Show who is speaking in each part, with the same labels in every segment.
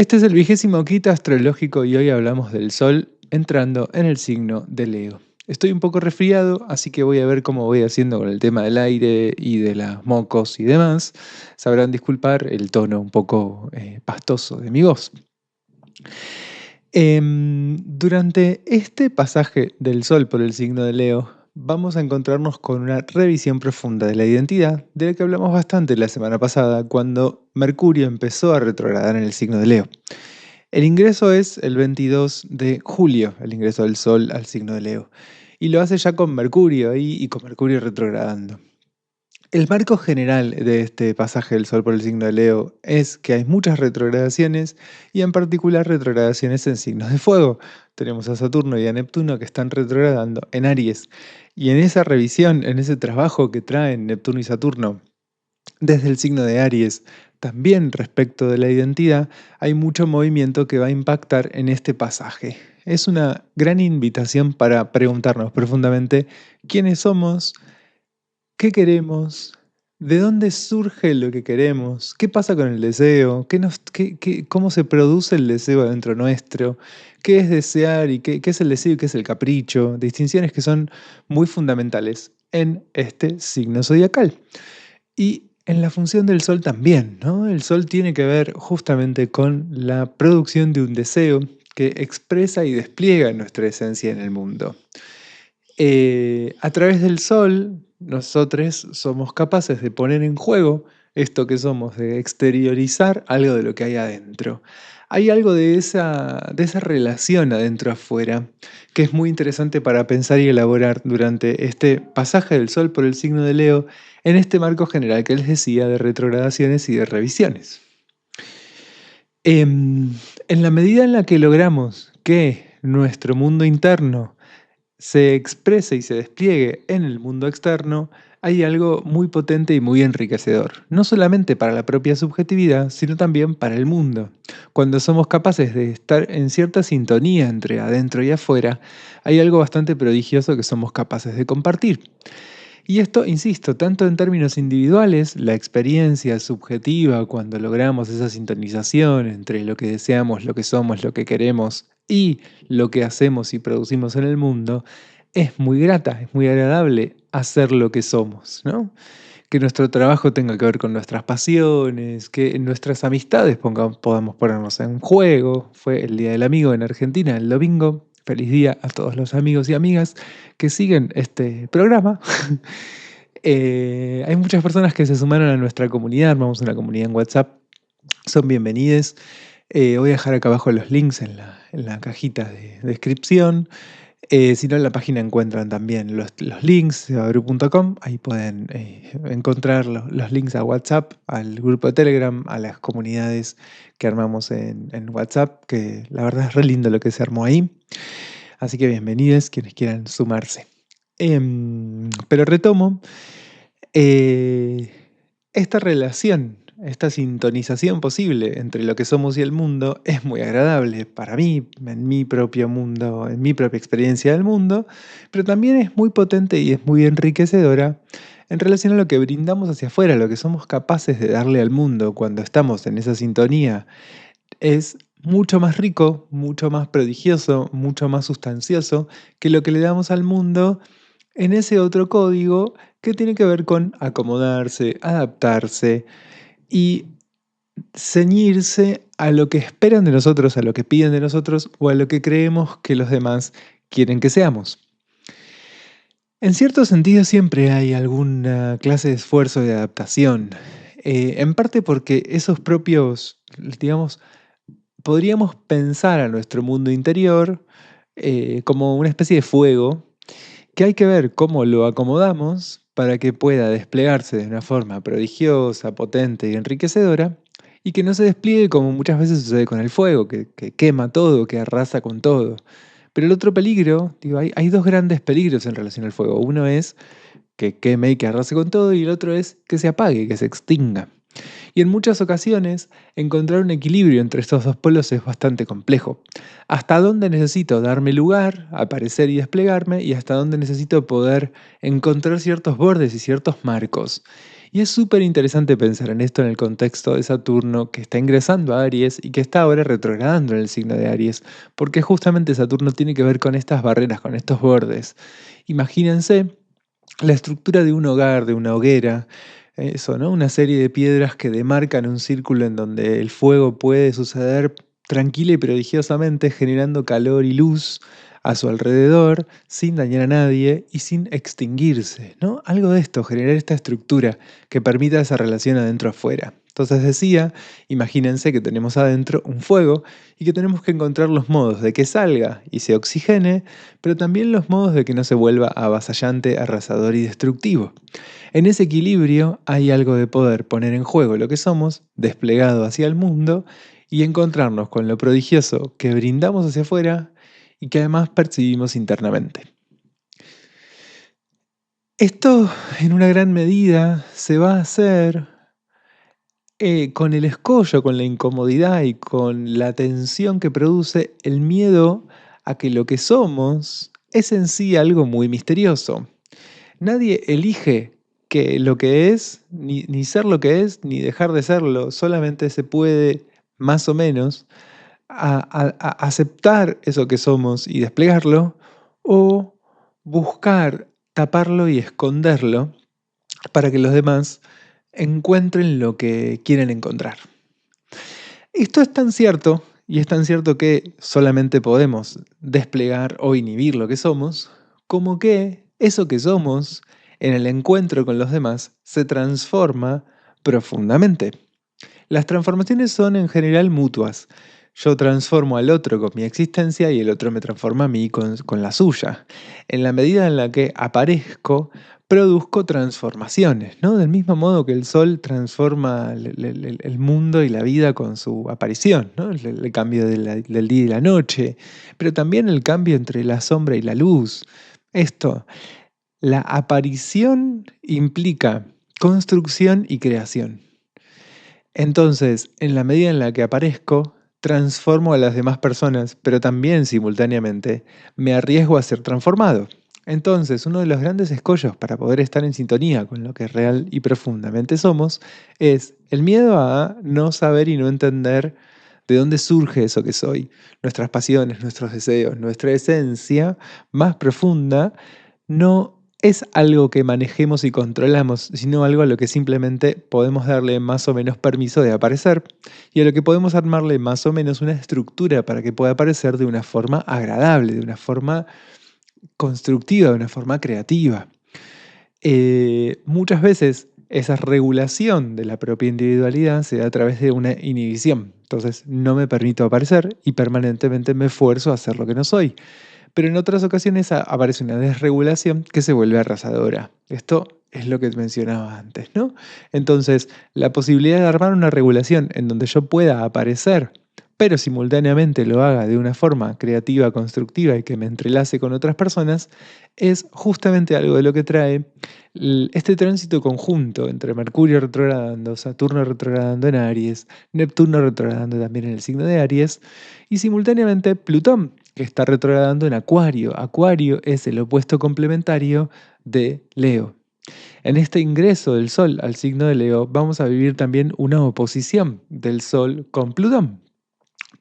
Speaker 1: Este es el 25º astrológico y hoy hablamos del Sol entrando en el signo de Leo. Estoy un poco resfriado, así que voy a ver cómo voy haciendo con el tema del aire y de las mocos y demás. Sabrán disculpar el tono un poco pastoso de mi voz. Durante este pasaje del Sol por el signo de Leo, vamos a encontrarnos con una revisión profunda de la identidad, de la que hablamos bastante la semana pasada, cuando Mercurio empezó a retrogradar en el signo de Leo. El ingreso es el 22 de julio, el ingreso del Sol al signo de Leo, y lo hace ya con Mercurio ahí y con Mercurio retrogradando. El marco general de este pasaje del Sol por el signo de Leo es que hay muchas retrogradaciones y en particular retrogradaciones en signos de fuego. Tenemos a Saturno y a Neptuno que están retrogradando en Aries. Y en esa revisión, en ese trabajo que traen Neptuno y Saturno desde el signo de Aries, también respecto de la identidad, hay mucho movimiento que va a impactar en este pasaje. Es una gran invitación para preguntarnos profundamente quiénes somos, qué queremos, de dónde surge lo que queremos, qué pasa con el deseo, cómo se produce el deseo dentro nuestro, qué es desear y qué es el deseo y qué es el capricho, distinciones que son muy fundamentales en este signo zodiacal. Y en la función del sol también, ¿no? El sol tiene que ver justamente con la producción de un deseo que expresa y despliega nuestra esencia en el mundo. A través del sol, nosotros somos capaces de poner en juego esto que somos, de exteriorizar algo de lo que hay adentro. Hay algo de esa relación adentro-afuera que es muy interesante para pensar y elaborar durante este pasaje del Sol por el signo de Leo en este marco general que les decía de retrogradaciones y de revisiones. En la medida en la que logramos que nuestro mundo interno se exprese y se despliegue en el mundo externo, hay algo muy potente y muy enriquecedor, no solamente para la propia subjetividad, sino también para el mundo. Cuando somos capaces de estar en cierta sintonía entre adentro y afuera, hay algo bastante prodigioso que somos capaces de compartir. Y esto, insisto, tanto en términos individuales, la experiencia subjetiva cuando logramos esa sintonización entre lo que deseamos, lo que somos, lo que queremos y lo que hacemos y producimos en el mundo, es muy grata, es muy agradable hacer lo que somos, ¿no? Que nuestro trabajo tenga que ver con nuestras pasiones, que en nuestras amistades podamos ponernos en juego. Fue el Día del Amigo en Argentina, el domingo. Feliz día a todos los amigos y amigas que siguen este programa. Hay muchas personas que se sumaron a nuestra comunidad, armamos una comunidad en WhatsApp, son bienvenidos. Voy a dejar acá abajo los links en la cajita de descripción. Si no, en la página encuentran también los links de abru.com. Ahí pueden encontrar los links a WhatsApp, al grupo de Telegram, a las comunidades que armamos en WhatsApp, que la verdad es re lindo lo que se armó ahí. Así que bienvenidos quienes quieran sumarse. Pero retomo, esta relación, esta sintonización posible entre lo que somos y el mundo es muy agradable para mí, en mi propio mundo, en mi propia experiencia del mundo, pero también es muy potente y es muy enriquecedora en relación a lo que brindamos hacia afuera, lo que somos capaces de darle al mundo cuando estamos en esa sintonía. Es mucho más rico, mucho más prodigioso, mucho más sustancioso que lo que le damos al mundo en ese otro código que tiene que ver con acomodarse, adaptarse y ceñirse a lo que esperan de nosotros, a lo que piden de nosotros o a lo que creemos que los demás quieren que seamos. En cierto sentido siempre hay alguna clase de esfuerzo de adaptación, en parte porque esos propios, digamos, podríamos pensar a nuestro mundo interior como una especie de fuego que hay que ver cómo lo acomodamos para que pueda desplegarse de una forma prodigiosa, potente y enriquecedora, y que no se despliegue como muchas veces sucede con el fuego, que quema todo, que arrasa con todo. Pero el otro peligro, digo, hay dos grandes peligros en relación al fuego. Uno es que queme y que arrase con todo, y el otro es que se apague, que se extinga. Y en muchas ocasiones, encontrar un equilibrio entre estos dos polos es bastante complejo. ¿Hasta dónde necesito darme lugar, aparecer y desplegarme? Y hasta dónde necesito poder encontrar ciertos bordes y ciertos marcos. Y es súper interesante pensar en esto en el contexto de Saturno que está ingresando a Aries y que está ahora retrogradando en el signo de Aries, porque justamente Saturno tiene que ver con estas barreras, con estos bordes. Imagínense la estructura de un hogar, de una hoguera, eso, ¿no? Una serie de piedras que demarcan un círculo en donde el fuego puede suceder tranquila y prodigiosamente, generando calor y luz a su alrededor, sin dañar a nadie y sin extinguirse, ¿no? Algo de esto, generar esta estructura que permita esa relación adentro-afuera. Entonces decía, imagínense que tenemos adentro un fuego y que tenemos que encontrar los modos de que salga y se oxigene, pero también los modos de que no se vuelva avasallante, arrasador y destructivo. En ese equilibrio hay algo de poder poner en juego lo que somos, desplegado hacia el mundo, y encontrarnos con lo prodigioso que brindamos hacia afuera y que además percibimos internamente. Esto en una gran medida se va a hacer con el escollo, con la incomodidad y con la tensión que produce el miedo a que lo que somos es en sí algo muy misterioso. Nadie elige que lo que es, ni ser lo que es, ni dejar de serlo. Solamente se puede, más o menos, aceptar eso que somos y desplegarlo, o buscar taparlo y esconderlo para que los demás encuentren lo que quieren encontrar. Esto es tan cierto, y es tan cierto que solamente podemos desplegar o inhibir lo que somos, como que eso que somos en el encuentro con los demás se transforma profundamente. Las transformaciones son en general mutuas. Yo transformo al otro con mi existencia y el otro me transforma a mí con la suya. En la medida en la que aparezco, produzco transformaciones, ¿no? Del mismo modo que el sol transforma el mundo y la vida con su aparición, ¿no? El cambio del día y la noche, pero también el cambio entre la sombra y la luz. Esto, la aparición implica construcción y creación. Entonces, en la medida en la que aparezco, transformo a las demás personas, pero también simultáneamente me arriesgo a ser transformado. Entonces, uno de los grandes escollos para poder estar en sintonía con lo que real y profundamente somos es el miedo a no saber y no entender de dónde surge eso que soy, nuestras pasiones, nuestros deseos, nuestra esencia más profunda no es algo que manejemos y controlamos, sino algo a lo que simplemente podemos darle más o menos permiso de aparecer y a lo que podemos armarle más o menos una estructura para que pueda aparecer de una forma agradable, de una forma constructiva, de una forma creativa. Muchas veces esa regulación de la propia individualidad se da a través de una inhibición. Entonces no me permito aparecer y permanentemente me esfuerzo a hacer lo que no soy. Pero en otras ocasiones aparece una desregulación que se vuelve arrasadora. Esto es lo que mencionaba antes, ¿no? Entonces, la posibilidad de armar una regulación en donde yo pueda aparecer, pero simultáneamente lo haga de una forma creativa, constructiva y que me entrelace con otras personas, es justamente algo de lo que trae este tránsito conjunto entre Mercurio retrogradando, Saturno retrogradando en Aries, Neptuno retrogradando también en el signo de Aries, y simultáneamente Plutón, que está retrogradando en Acuario. Acuario es el opuesto complementario de Leo. En este ingreso del Sol al signo de Leo vamos a vivir también una oposición del Sol con Plutón.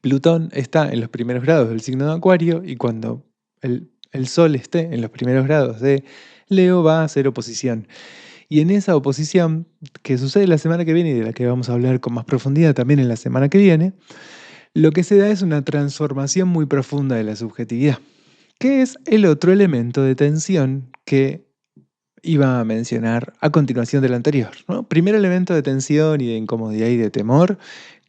Speaker 1: Plutón está en los primeros grados del signo de Acuario y cuando el Sol esté en los primeros grados de Leo va a hacer oposición. Y en esa oposición, que sucede la semana que viene y de la que vamos a hablar con más profundidad también en la semana que viene, lo que se da es una transformación muy profunda de la subjetividad, que es el otro elemento de tensión que iba a mencionar a continuación del anterior, ¿no? Primer elemento de tensión y de incomodidad y de temor,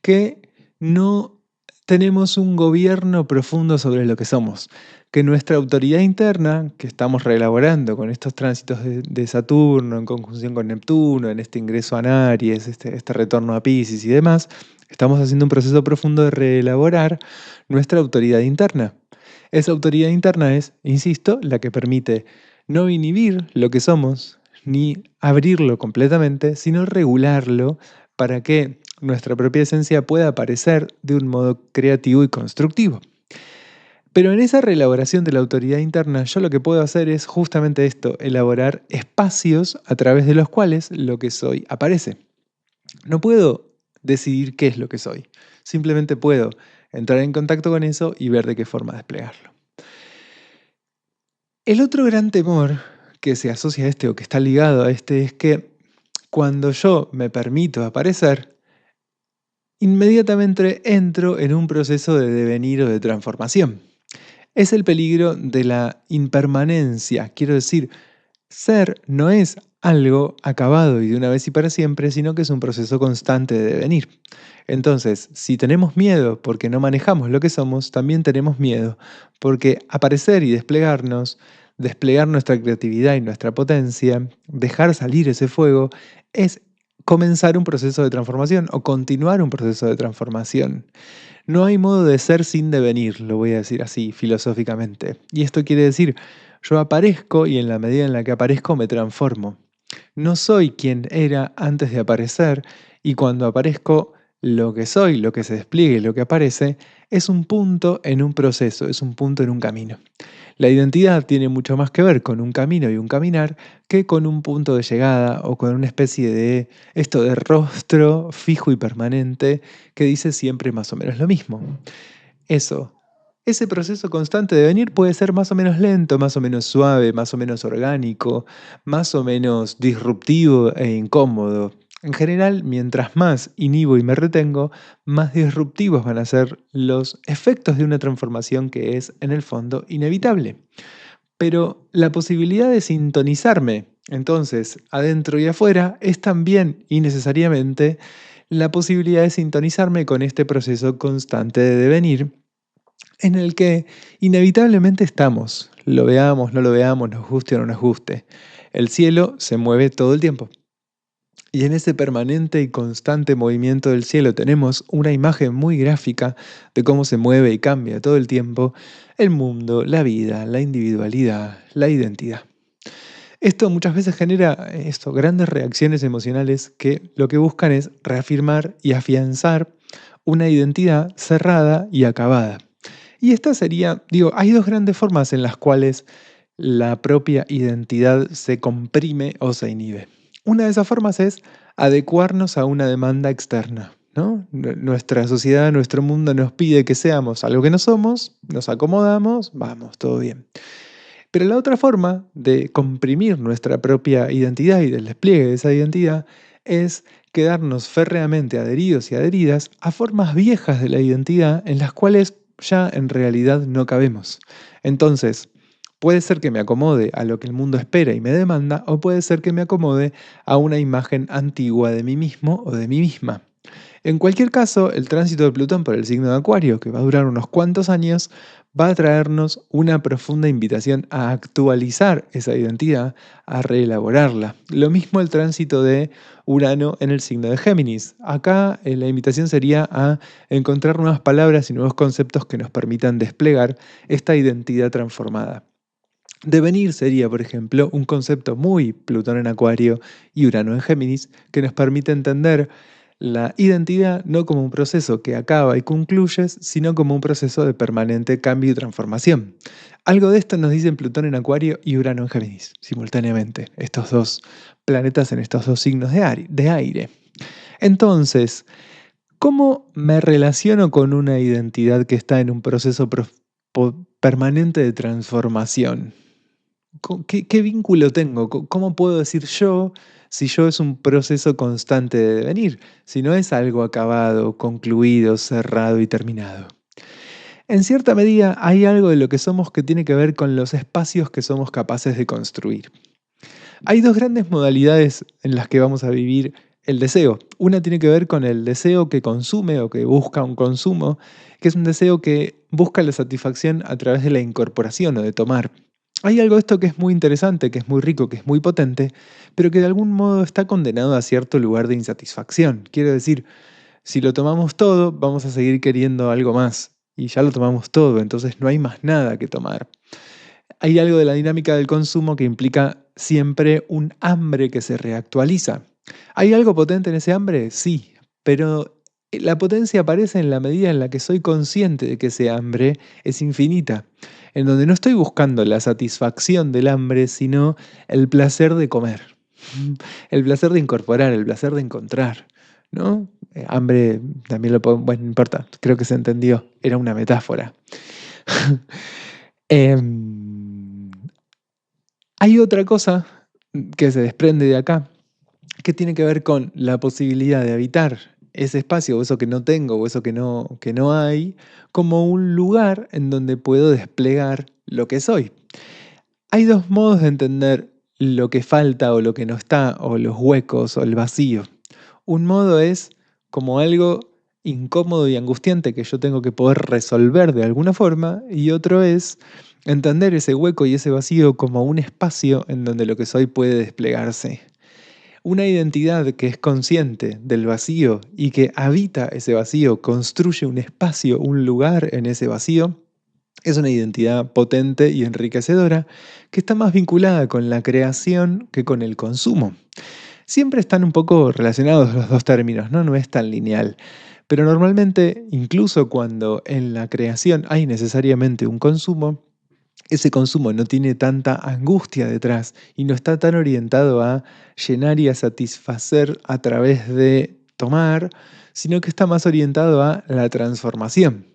Speaker 1: que no tenemos un gobierno profundo sobre lo que somos, que nuestra autoridad interna, que estamos reelaborando con estos tránsitos de Saturno en conjunción con Neptuno, en este ingreso a Aries, este retorno a Piscis y demás, estamos haciendo un proceso profundo de reelaborar nuestra autoridad interna. Esa autoridad interna es, insisto, la que permite no inhibir lo que somos, ni abrirlo completamente, sino regularlo para que nuestra propia esencia pueda aparecer de un modo creativo y constructivo. Pero en esa reelaboración de la autoridad interna, yo lo que puedo hacer es justamente esto, elaborar espacios a través de los cuales lo que soy aparece. No puedo decidir qué es lo que soy, simplemente puedo entrar en contacto con eso y ver de qué forma desplegarlo. El otro gran temor que se asocia a este o que está ligado a este es que cuando yo me permito aparecer, inmediatamente entro en un proceso de devenir o de transformación. Es el peligro de la impermanencia, quiero decir, ser no es algo acabado y de una vez y para siempre, sino que es un proceso constante de devenir. Entonces, si tenemos miedo porque no manejamos lo que somos, también tenemos miedo porque aparecer y desplegarnos, desplegar nuestra creatividad y nuestra potencia, dejar salir ese fuego, es comenzar un proceso de transformación o continuar un proceso de transformación. No hay modo de ser sin devenir, lo voy a decir así filosóficamente. Y esto quiere decir, yo aparezco y en la medida en la que aparezco me transformo. No soy quien era antes de aparecer y cuando aparezco lo que soy, lo que se despliegue, lo que aparece, es un punto en un proceso, es un punto en un camino. La identidad tiene mucho más que ver con un camino y un caminar que con un punto de llegada o con una especie de esto de rostro fijo y permanente que dice siempre más o menos lo mismo. Eso, ese proceso constante de venir puede ser más o menos lento, más o menos suave, más o menos orgánico, más o menos disruptivo e incómodo. En general, mientras más inhibo y me retengo, más disruptivos van a ser los efectos de una transformación que es, en el fondo, inevitable. Pero la posibilidad de sintonizarme, entonces, adentro y afuera, es también y necesariamente la posibilidad de sintonizarme con este proceso constante de devenir en el que inevitablemente estamos, lo veamos, no lo veamos, nos guste o no nos guste. El cielo se mueve todo el tiempo. Y en ese permanente y constante movimiento del cielo tenemos una imagen muy gráfica de cómo se mueve y cambia todo el tiempo el mundo, la vida, la individualidad, la identidad. Esto muchas veces genera grandes reacciones emocionales que lo que buscan es reafirmar y afianzar una identidad cerrada y acabada. Y esta sería, digo, hay dos grandes formas en las cuales la propia identidad se comprime o se inhibe. Una de esas formas es adecuarnos a una demanda externa, ¿no? Nuestra sociedad, nuestro mundo nos pide que seamos algo que no somos, nos acomodamos, vamos, todo bien. Pero la otra forma de comprimir nuestra propia identidad y del despliegue de esa identidad es quedarnos férreamente adheridos y adheridas a formas viejas de la identidad en las cuales ya en realidad no cabemos. Entonces, puede ser que me acomode a lo que el mundo espera y me demanda, o puede ser que me acomode a una imagen antigua de mí mismo o de mí misma. En cualquier caso, el tránsito de Plutón por el signo de Acuario, que va a durar unos cuantos años, va a traernos una profunda invitación a actualizar esa identidad, a reelaborarla. Lo mismo el tránsito de Urano en el signo de Géminis. Acá la invitación sería a encontrar nuevas palabras y nuevos conceptos que nos permitan desplegar esta identidad transformada. Devenir sería, por ejemplo, un concepto muy Plutón en Acuario y Urano en Géminis que nos permite entender la identidad no como un proceso que acaba y concluye, sino como un proceso de permanente cambio y transformación. Algo de esto nos dicen Plutón en Acuario y Urano en Géminis, simultáneamente, estos dos planetas en estos dos signos de aire. Entonces, ¿cómo me relaciono con una identidad que está en un proceso permanente de transformación? ¿Qué vínculo tengo? ¿Cómo puedo decir yo si yo es un proceso constante de devenir? Si no es algo acabado, concluido, cerrado y terminado. En cierta medida hay algo de lo que somos que tiene que ver con los espacios que somos capaces de construir. Hay dos grandes modalidades en las que vamos a vivir el deseo. Una tiene que ver con el deseo que consume o que busca un consumo, que es un deseo que busca la satisfacción a través de la incorporación o de tomar. Hay algo de esto que es muy interesante, que es muy rico, que es muy potente, pero que de algún modo está condenado a cierto lugar de insatisfacción. Quiero decir, si lo tomamos todo, vamos a seguir queriendo algo más. Y ya lo tomamos todo, entonces no hay más nada que tomar. Hay algo de la dinámica del consumo que implica siempre un hambre que se reactualiza. ¿Hay algo potente en ese hambre? Sí, pero La potencia aparece en la medida en la que soy consciente de que ese hambre es infinita, en donde no estoy buscando la satisfacción del hambre, sino el placer de comer, el placer de incorporar, el placer de encontrar, ¿no? Hambre también lo puedo, bueno, no importa, creo que se entendió, era una metáfora. Em, Hay otra cosa que se desprende de acá, que tiene que ver con la posibilidad de habitar ese espacio, o eso que no tengo, o eso que no hay, como un lugar en donde puedo desplegar lo que soy. Hay dos modos de entender lo que falta o lo que no está, o los huecos o el vacío. Un modo es como algo incómodo y angustiante que yo tengo que poder resolver de alguna forma, y otro es entender ese hueco y ese vacío como un espacio en donde lo que soy puede desplegarse. Una identidad que es consciente del vacío y que habita ese vacío, construye un espacio, un lugar en ese vacío, es una identidad potente y enriquecedora que está más vinculada con la creación que con el consumo. Siempre están un poco relacionados los dos términos, ¿no? No es tan lineal. Pero normalmente, incluso cuando en la creación hay necesariamente un consumo, ese consumo no tiene tanta angustia detrás y no está tan orientado a llenar y a satisfacer a través de tomar, sino que está más orientado a la transformación.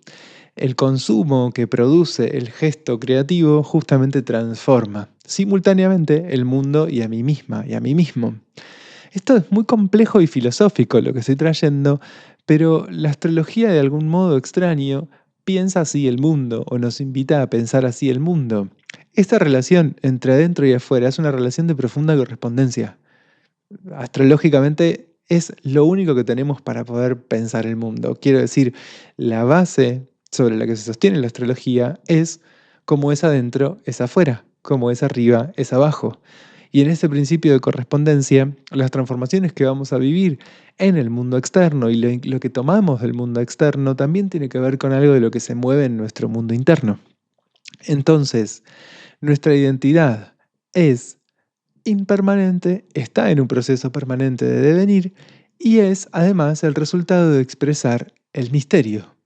Speaker 1: El consumo que produce el gesto creativo justamente transforma simultáneamente el mundo y a mí misma y a mí mismo. Esto es muy complejo y filosófico lo que estoy trayendo, pero la astrología de algún modo extraño piensa así el mundo o nos invita a pensar así el mundo. Esta relación entre adentro y afuera es una relación de profunda correspondencia. Astrológicamente es lo único que tenemos para poder pensar el mundo. Quiero decir, la base sobre la que se sostiene la astrología es como es adentro, es afuera, como es arriba, es abajo. Y en este principio de correspondencia, las transformaciones que vamos a vivir en el mundo externo y lo que tomamos del mundo externo también tiene que ver con algo de lo que se mueve en nuestro mundo interno. Entonces, nuestra identidad es impermanente, está en un proceso permanente de devenir y es además el resultado de expresar el misterio.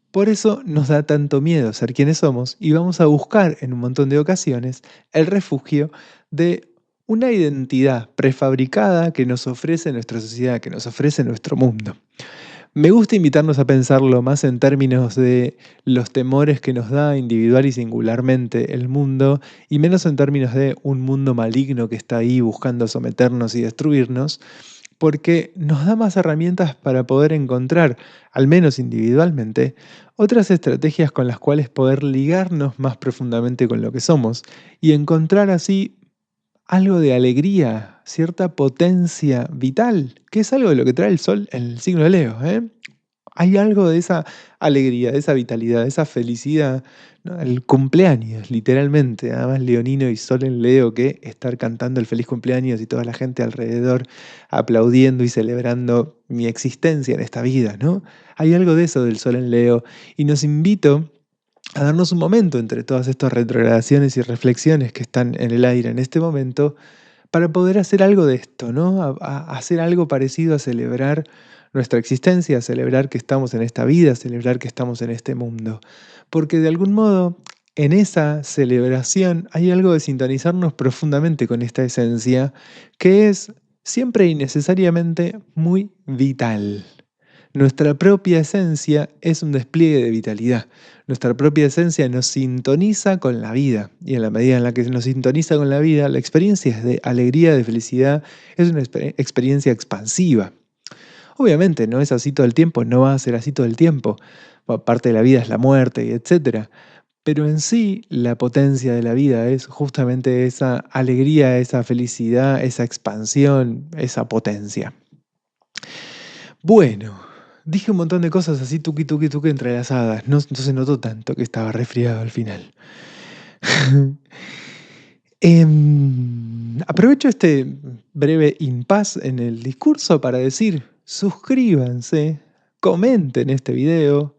Speaker 1: Por eso nos da tanto miedo ser quienes somos y vamos a buscar en un montón de ocasiones el refugio de una identidad prefabricada que nos ofrece nuestra sociedad, que nos ofrece nuestro mundo. Me gusta invitarnos a pensarlo más en términos de los temores que nos da individual y singularmente el mundo, y menos en términos de un mundo maligno que está ahí buscando someternos y destruirnos, porque nos da más herramientas para poder encontrar, al menos individualmente, otras estrategias con las cuales poder ligarnos más profundamente con lo que somos y encontrar así algo de alegría, cierta potencia vital, que es algo de lo que trae el sol en el signo de Leo, ¿eh? Hay algo de esa alegría, de esa vitalidad, de esa felicidad, ¿no? El cumpleaños, literalmente, además leonino y sol en Leo, que estar cantando el feliz cumpleaños y toda la gente alrededor aplaudiendo y celebrando mi existencia en esta vida, ¿no? Hay algo de eso del sol en Leo y nos invito a darnos un momento entre todas estas retrogradaciones y reflexiones que están en el aire en este momento para poder hacer algo de esto, ¿no? A hacer algo parecido a celebrar nuestra existencia, a celebrar que estamos en esta vida, a celebrar que estamos en este mundo. Porque de algún modo, en esa celebración hay algo de sintonizarnos profundamente con esta esencia que es siempre y necesariamente muy vital. Nuestra propia esencia es un despliegue de vitalidad. Nuestra propia esencia nos sintoniza con la vida. Y en la medida en la que nos sintoniza con la vida, la experiencia es de alegría, de felicidad, es una experiencia expansiva. Obviamente no es así todo el tiempo, no va a ser así todo el tiempo. Parte de la vida es la muerte, y etc. Pero en sí, la potencia de la vida es justamente esa alegría, esa felicidad, esa expansión, esa potencia. Bueno, dije un montón de cosas así tuqui tuqui tuqui entrelazadas. No, no se notó tanto que estaba resfriado al final. Aprovecho este breve impas en el discurso para decir, suscríbanse, comenten este video,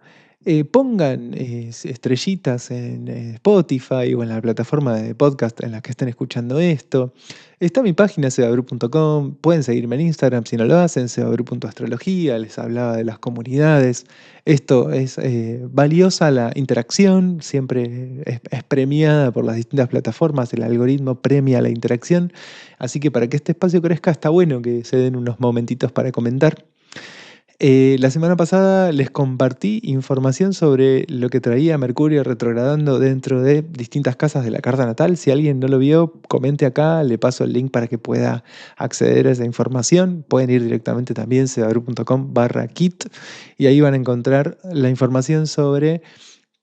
Speaker 1: Pongan estrellitas en Spotify o en la plataforma de podcast en la que estén escuchando esto. Está mi página sebabru.com, pueden seguirme en Instagram si no lo hacen, sebabru.astrología, les hablaba de las comunidades. Esto es valiosa la interacción, siempre es premiada por las distintas plataformas, el algoritmo premia la interacción, así que para que este espacio crezca está bueno que se den unos momentitos para comentar. La semana pasada les compartí información sobre lo que traía Mercurio retrogradando dentro de distintas casas de la carta natal. Si alguien no lo vio, comente acá, le paso el link para que pueda acceder a esa información. Pueden ir directamente también sebabru.com/kit y ahí van a encontrar la información sobre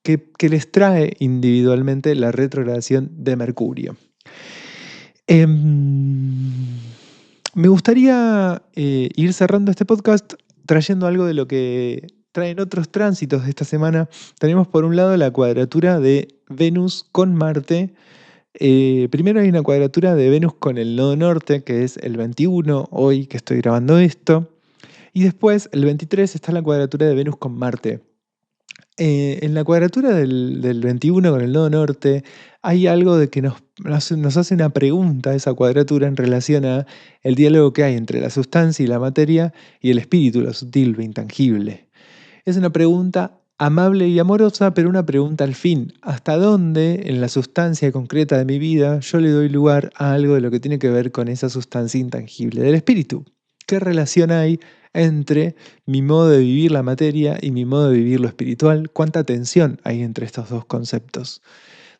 Speaker 1: qué les trae individualmente la retrogradación de Mercurio. Me gustaría ir cerrando este podcast trayendo algo de lo que traen otros tránsitos de esta semana. Tenemos por un lado la cuadratura de Venus con Marte. Primero hay una cuadratura de Venus con el nodo norte, que es el 21, hoy que estoy grabando esto. Y después, el 23, está la cuadratura de Venus con Marte. En la cuadratura del 21 con el nodo norte hay algo de que nos hace una pregunta esa cuadratura en relación a el diálogo que hay entre la sustancia y la materia y el espíritu, lo sutil, lo intangible. Es una pregunta amable y amorosa, pero una pregunta al fin. ¿Hasta dónde en la sustancia concreta de mi vida yo le doy lugar a algo de lo que tiene que ver con esa sustancia intangible del espíritu? ¿Qué relación hay entre mi modo de vivir la materia y mi modo de vivir lo espiritual? ¿Cuánta tensión hay entre estos dos conceptos?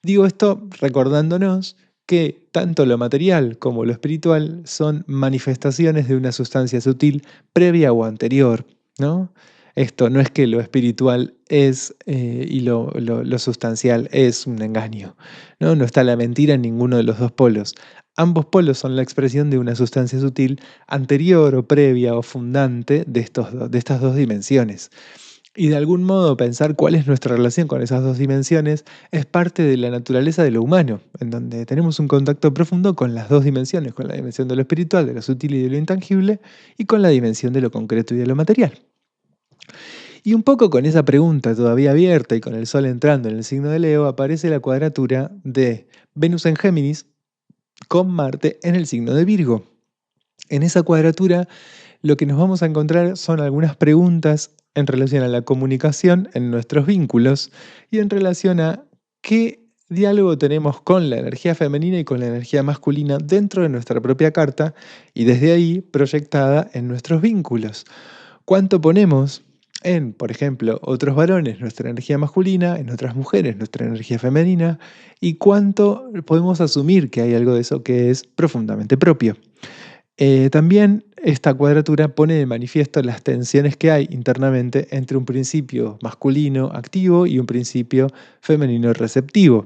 Speaker 1: Digo esto recordándonos que tanto lo material como lo espiritual son manifestaciones de una sustancia sutil previa o anterior, ¿no? Esto no es que lo espiritual es y lo sustancial es un engaño, ¿no? No está la mentira en ninguno de los dos polos. Ambos polos son la expresión de una sustancia sutil anterior o previa o fundante de estas dos dimensiones. Y de algún modo pensar cuál es nuestra relación con esas dos dimensiones es parte de la naturaleza de lo humano, en donde tenemos un contacto profundo con las dos dimensiones, con la dimensión de lo espiritual, de lo sutil y de lo intangible, y con la dimensión de lo concreto y de lo material. Y un poco con esa pregunta todavía abierta y con el Sol entrando en el signo de Leo, aparece la cuadratura de Venus en Géminis con Marte en el signo de Virgo. En esa cuadratura lo que nos vamos a encontrar son algunas preguntas en relación a la comunicación en nuestros vínculos y en relación a qué diálogo tenemos con la energía femenina y con la energía masculina dentro de nuestra propia carta y desde ahí proyectada en nuestros vínculos. ¿Cuánto ponemos en, por ejemplo, otros varones nuestra energía masculina, en otras mujeres nuestra energía femenina y cuánto podemos asumir que hay algo de eso que es profundamente propio? También esta cuadratura pone de manifiesto las tensiones que hay internamente entre un principio masculino activo y un principio femenino receptivo.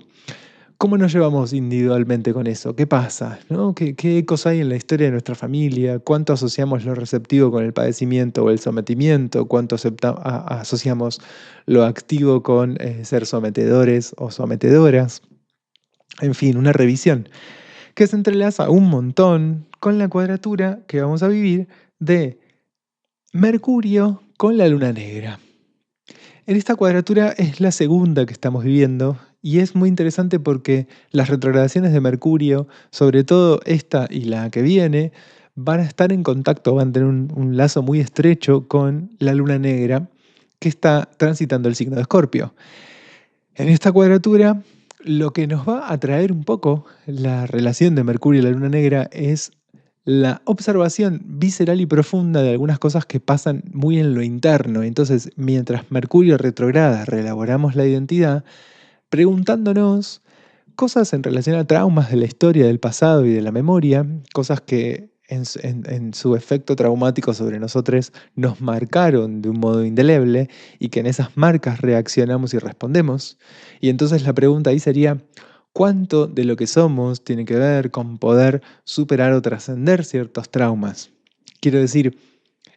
Speaker 1: ¿Cómo nos llevamos individualmente con eso? ¿Qué pasa? ¿No? ¿Qué ecos hay en la historia de nuestra familia? ¿Cuánto asociamos lo receptivo con el padecimiento o el sometimiento? ¿Cuánto asociamos lo activo con ser sometedores o sometedoras? En fin, una revisión que se entrelaza un montón con la cuadratura que vamos a vivir de Mercurio con la luna negra. En esta cuadratura es la segunda que estamos viviendo y es muy interesante porque las retrogradaciones de Mercurio, sobre todo esta y la que viene, van a estar en contacto, van a tener un lazo muy estrecho con la luna negra que está transitando el signo de Escorpio. En esta cuadratura, lo que nos va a traer un poco la relación de Mercurio y la luna negra es la observación visceral y profunda de algunas cosas que pasan muy en lo interno. Entonces, mientras Mercurio retrograda, reelaboramos la identidad, preguntándonos cosas en relación a traumas de la historia, del pasado y de la memoria, cosas que en su efecto traumático sobre nosotros nos marcaron de un modo indeleble y que en esas marcas reaccionamos y respondemos. Y entonces la pregunta ahí sería, ¿cuánto de lo que somos tiene que ver con poder superar o trascender ciertos traumas? Quiero decir,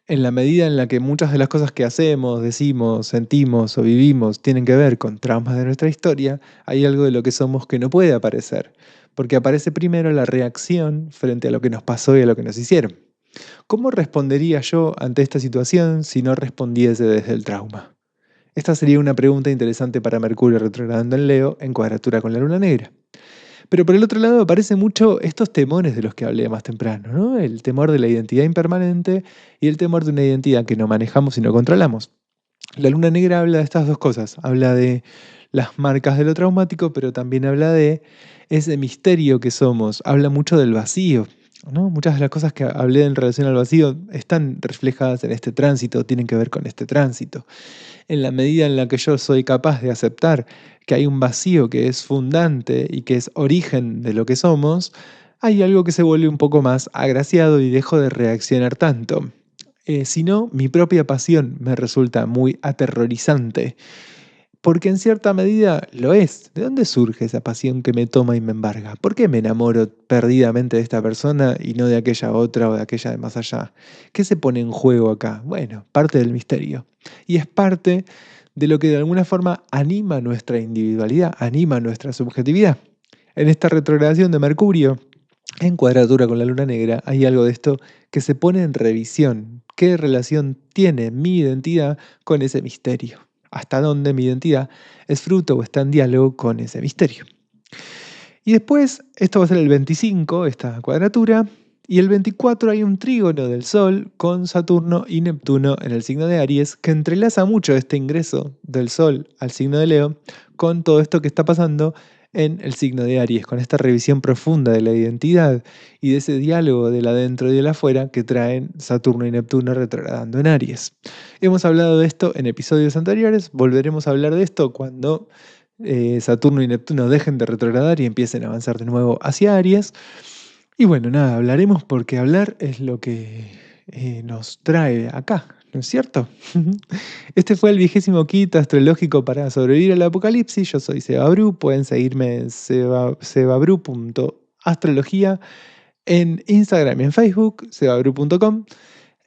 Speaker 1: en la medida en la que muchas de las cosas que hacemos, decimos, sentimos o vivimos tienen que ver con traumas de nuestra historia, hay algo de lo que somos que no puede aparecer, porque aparece primero la reacción frente a lo que nos pasó y a lo que nos hicieron. ¿Cómo respondería yo ante esta situación si no respondiese desde el trauma? Esta sería una pregunta interesante para Mercurio retrogradando en Leo en cuadratura con la luna negra. Pero por el otro lado aparecen mucho estos temores de los que hablé más temprano, ¿no? El temor de la identidad impermanente y el temor de una identidad que no manejamos y no controlamos. La luna negra habla de estas dos cosas, habla de las marcas de lo traumático, pero también habla de ese misterio que somos, habla mucho del vacío, ¿no? Muchas de las cosas que hablé en relación al vacío están reflejadas en este tránsito, tienen que ver con este tránsito. En la medida en la que yo soy capaz de aceptar que hay un vacío que es fundante y que es origen de lo que somos, hay algo que se vuelve un poco más agraciado y dejo de reaccionar tanto. Si no, mi propia pasión me resulta muy aterrorizante, porque en cierta medida lo es. ¿De dónde surge esa pasión que me toma y me embarga? ¿Por qué me enamoro perdidamente de esta persona y no de aquella otra o de aquella de más allá? ¿Qué se pone en juego acá? Bueno, parte del misterio. Y es parte de lo que de alguna forma anima nuestra individualidad, anima nuestra subjetividad. En esta retrogradación de Mercurio, en cuadratura con la luna negra, hay algo de esto que se pone en revisión. ¿Qué relación tiene mi identidad con ese misterio? ¿Hasta dónde mi identidad es fruto o está en diálogo con ese misterio? Y después, esto va a ser el 25, esta cuadratura, y el 24 hay un trígono del Sol con Saturno y Neptuno en el signo de Aries, que entrelaza mucho este ingreso del Sol al signo de Leo con todo esto que está pasando en el signo de Aries, con esta revisión profunda de la identidad y de ese diálogo del adentro y del afuera que traen Saturno y Neptuno retrogradando en Aries. Hemos hablado de esto en episodios anteriores, volveremos a hablar de esto cuando Saturno y Neptuno dejen de retrogradar y empiecen a avanzar de nuevo hacia Aries. Y bueno, nada, hablaremos porque hablar es lo que nos trae acá, ¿no es cierto? Este fue el 25 kit astrológico para sobrevivir al apocalipsis. Yo soy Seba Bru, pueden seguirme en sebabru.astrología en Instagram y en Facebook, sebabru.com.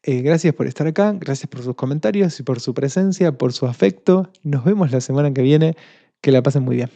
Speaker 1: Gracias por estar acá, gracias por sus comentarios y por su presencia, por su afecto. Nos vemos la semana que viene. Que la pasen muy bien.